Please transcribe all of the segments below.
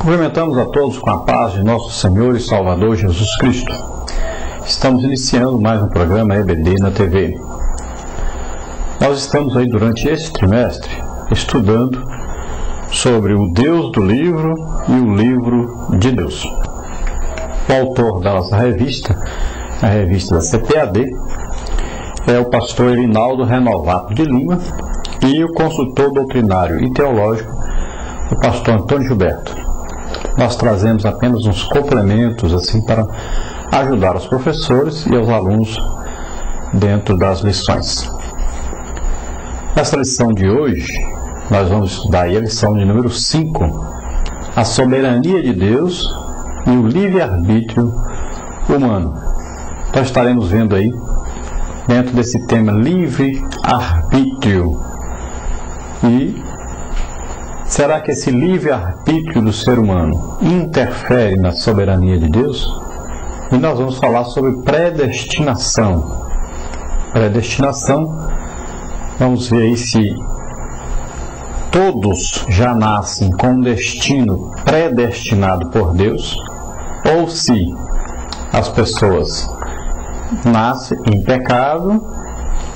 Cumprimentamos a todos com a paz de nosso Senhor e Salvador Jesus Cristo. Estamos iniciando mais um programa EBD na TV. Nós estamos aí durante esse trimestre estudando sobre o Deus do livro e o livro de Deus. O autor da nossa revista, a revista da CPAD, é o pastor Erinaldo Renovato de Lima e o consultor doutrinário e teológico, o pastor Antônio Gilberto. Nós trazemos apenas uns complementos assim para ajudar os professores e os alunos dentro das lições. Nessa lição de hoje, nós vamos estudar a lição de número 5, a soberania de Deus e o livre-arbítrio humano. Nós estaremos vendo aí, dentro desse tema, livre-arbítrio. E será que esse livre-arbítrio do ser humano interfere na soberania de Deus? E nós vamos falar sobre predestinação. Predestinação, vamos ver aí se todos já nascem com um destino predestinado por Deus, ou se as pessoas nascem em pecado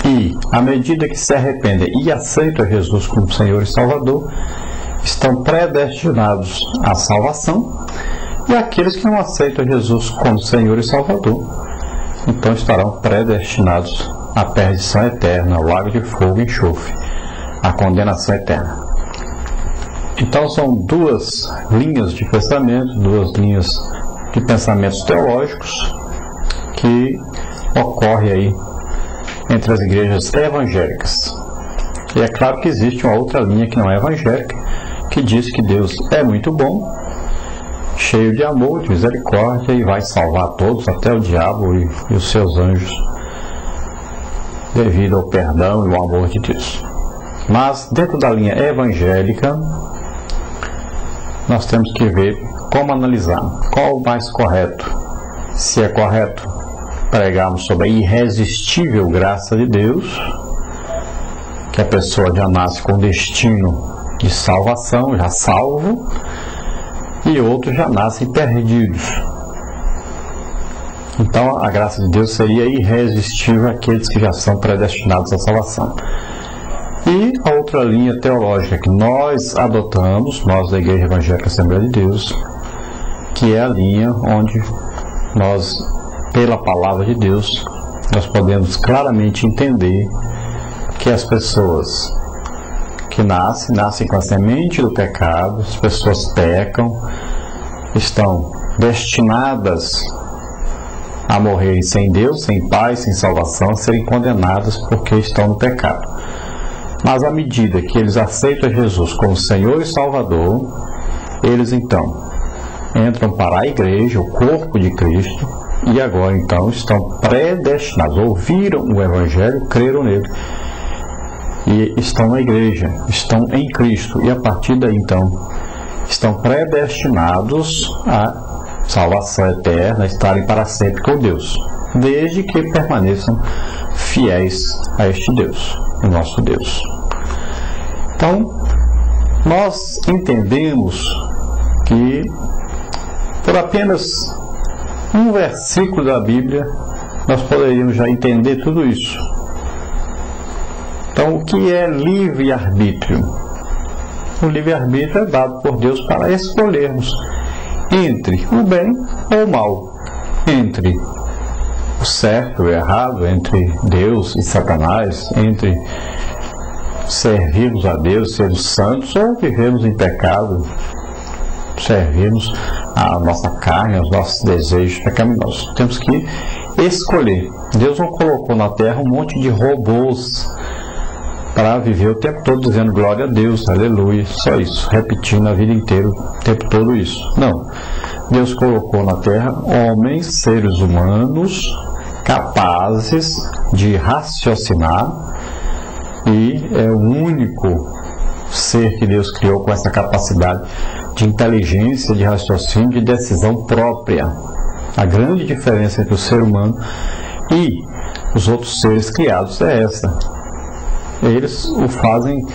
e, à medida que se arrependem e aceitam Jesus como Senhor e Salvador, estão predestinados à salvação, e aqueles que não aceitam Jesus como Senhor e Salvador, então estarão predestinados à perdição eterna, ao lago de fogo e enxofre, à condenação eterna. Então são duas linhas de pensamento, duas linhas de pensamentos teológicos que ocorrem aí entre as igrejas evangélicas. E é claro que existe uma outra linha que não é evangélica, que diz que Deus é muito bom, cheio de amor, de misericórdia, e vai salvar todos, até o diabo e os seus anjos, devido ao perdão e ao amor de Deus. Mas dentro da linha evangélica, nós temos que ver como analisar, qual o mais correto. Se é correto pregarmos sobre a irresistível graça de Deus, que a pessoa já nasce com destino de salvação, já salvo, e outros já nascem perdidos. Então a graça de Deus seria irresistível àqueles que já são predestinados à salvação. E a outra linha teológica que nós adotamos, nós da Igreja Evangélica Assembleia de Deus, que é a linha onde nós, pela palavra de Deus, nós podemos claramente entender que as pessoas que nascem com a semente do pecado, as pessoas pecam, estão destinadas a morrerem sem Deus, sem paz, sem salvação, a serem condenadas porque estão no pecado. Mas à medida que eles aceitam Jesus como Senhor e Salvador, eles então entram para a igreja, o corpo de Cristo, e agora então estão predestinados, ouviram o Evangelho, creram nele, e estão na igreja, estão em Cristo, e a partir daí então estão predestinados à salvação eterna, a estarem para sempre com Deus, desde que permaneçam fiéis a este Deus, o nosso Deus. Então, nós entendemos que por apenas um versículo da Bíblia nós poderíamos já entender tudo isso. Então, o que é livre-arbítrio? O livre-arbítrio é dado por Deus para escolhermos entre o bem ou o mal, entre o certo e o errado, entre Deus e Satanás, entre servirmos a Deus, sermos santos, ou vivermos em pecado, servirmos a nossa carne, aos nossos desejos pecaminosos. Temos que escolher. Deus não colocou na terra um monte de robôs para viver o tempo todo dizendo glória a Deus, aleluia, só isso, repetindo a vida inteira, o tempo todo isso. Não. Deus colocou na terra homens, seres humanos, capazes de raciocinar, e é o único ser que Deus criou com essa capacidade de inteligência, de raciocínio, de decisão própria. A grande diferença entre o ser humano e os outros seres criados é essa. Eles o fazem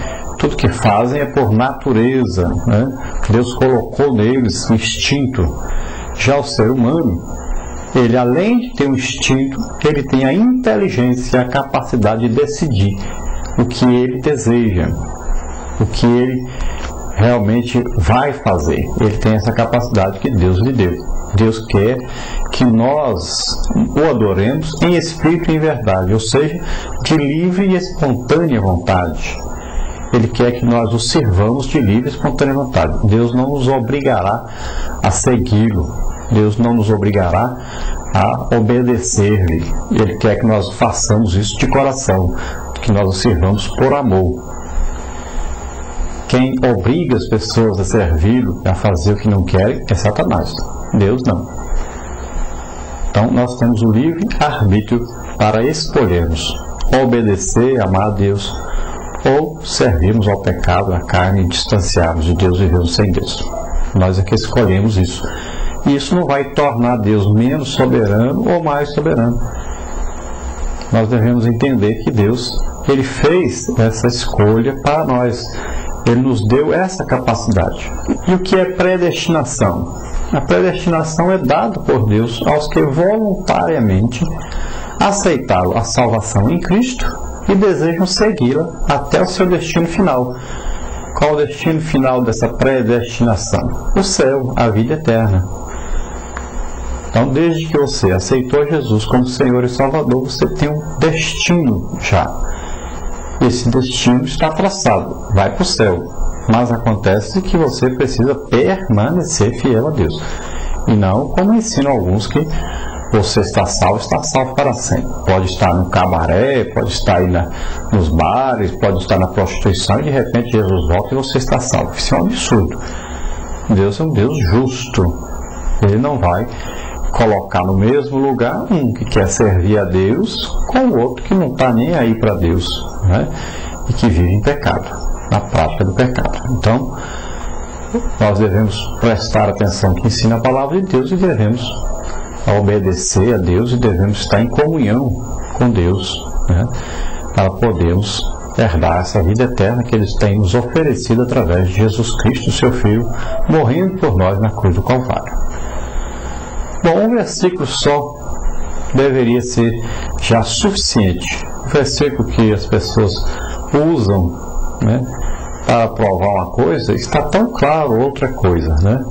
tudo que fazem é por natureza, né? Deus colocou neles o instinto. Já o ser humano, ele além de ter um instinto, ele tem a inteligência e a capacidade de decidir o que ele deseja, o que ele realmente vai fazer. Ele tem essa capacidade que Deus lhe deu. Deus quer que nós o adoremos em espírito e em verdade, ou seja, de livre e espontânea vontade. Ele quer que nós o sirvamos de livre e espontânea vontade. Deus não nos obrigará a segui-lo. Deus não nos obrigará a obedecer-lhe. Ele quer que nós façamos isso de coração, que nós o sirvamos por amor. Quem obriga as pessoas a servi-lo, a fazer o que não querem, é Satanás. Deus não. Então nós temos o livre arbítrio para escolhermos obedecer, amar a Deus, ou servirmos ao pecado, à carne, e distanciarmos de Deus e vivermos sem Deus. Nós é que escolhemos isso. E isso não vai tornar Deus menos soberano ou mais soberano. Nós devemos entender que Deus, Ele fez essa escolha para nós. Ele nos deu essa capacidade. E o que é predestinação? A predestinação é dada por Deus aos que voluntariamente aceitaram a salvação em Cristo e desejam segui-la até o seu destino final. Qual o destino final dessa predestinação? O céu, a vida eterna. Então, desde que você aceitou Jesus como Senhor e Salvador, você tem um destino já. Esse destino está traçado, vai para o céu. Mas acontece que você precisa permanecer fiel a Deus. E não como ensinam alguns que você está salvo para sempre. Pode estar no cabaré, pode estar aí nos bares, pode estar na prostituição e de repente Jesus volta e você está salvo. Isso é um absurdo. Deus é um Deus justo. Ele não vai colocar no mesmo lugar um que quer servir a Deus com o outro que não está nem aí para Deus, né? E que vive em pecado, na prática do pecado. Então, nós devemos prestar atenção que ensina a palavra de Deus e devemos obedecer a Deus e devemos estar em comunhão com Deus, né? Para podermos herdar essa vida eterna que Ele tem nos oferecido através de Jesus Cristo, seu Filho, morrendo por nós na cruz do Calvário. Bom, um versículo só deveria ser já suficiente. O versículo que as pessoas usam, né, para provar uma coisa, está tão claro outra coisa, né?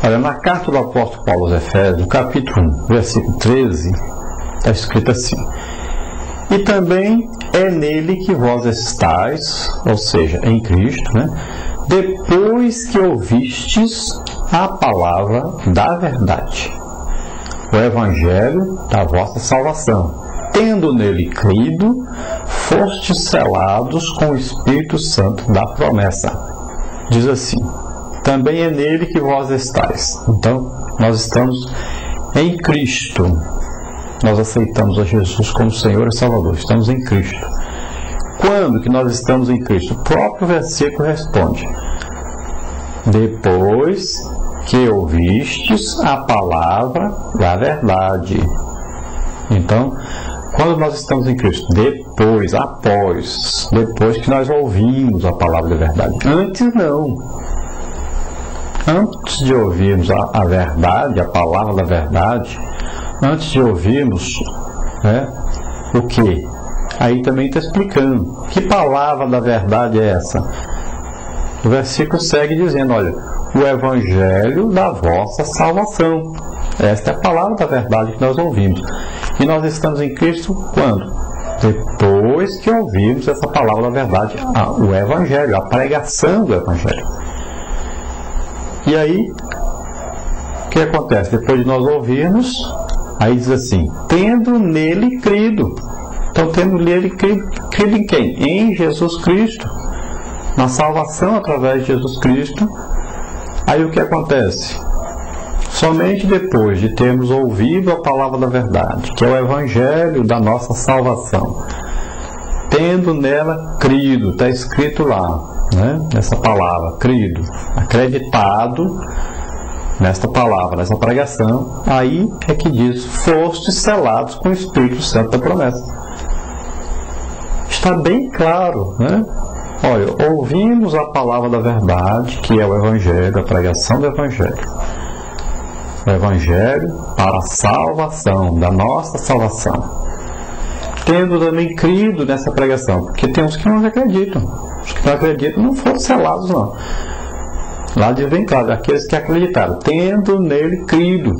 Olha, na carta do apóstolo Paulo aos Efésios, capítulo 1, versículo 13, está escrito assim: e também é nele que vós estáis, ou seja, em Cristo, né, depois que ouvistes a palavra da verdade, o evangelho da vossa salvação. Tendo nele crido, fostes selados com o Espírito Santo da promessa. Diz assim: também é nele que vós estáis. Então, nós estamos em Cristo. Nós aceitamos a Jesus como Senhor e Salvador. Estamos em Cristo. Quando que nós estamos em Cristo? O próprio versículo responde: depois que ouvistes a palavra da verdade. Então, quando nós estamos em Cristo, depois que nós ouvimos a palavra da verdade. Antes não. Antes de ouvirmos a verdade, a palavra da verdade, antes de ouvirmos, né, o que? Aí também está explicando. Que palavra da verdade é essa? O versículo segue dizendo, olha, o evangelho da vossa salvação. Esta é a palavra da verdade que nós ouvimos. E nós estamos em Cristo quando? Depois que ouvimos essa palavra da verdade, o evangelho, a pregação do evangelho. E aí, o que acontece? Depois de nós ouvirmos, aí diz assim, tendo nele crido. Então, tendo nele crido em quem? Em Jesus Cristo. Na salvação através de Jesus Cristo. Aí o que acontece? Somente depois de termos ouvido a palavra da verdade, que é o evangelho da nossa salvação, tendo nela crido, está escrito lá, né? Nessa palavra, crido, acreditado nesta palavra, nessa pregação, aí é que diz, fostes selados com o Espírito Santo da promessa. Está bem claro, né? Olha, ouvimos a palavra da verdade, que é o Evangelho, a pregação do Evangelho. O Evangelho para a salvação, da nossa salvação. Tendo também crido nessa pregação, porque tem uns que não acreditam. Os que não acreditam não foram selados, não. Lá diz bem claro, aqueles que acreditaram, tendo nele crido.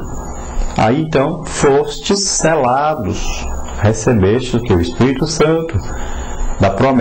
Aí então, fostes selados, recebeste o que? O Espírito Santo, da promessa.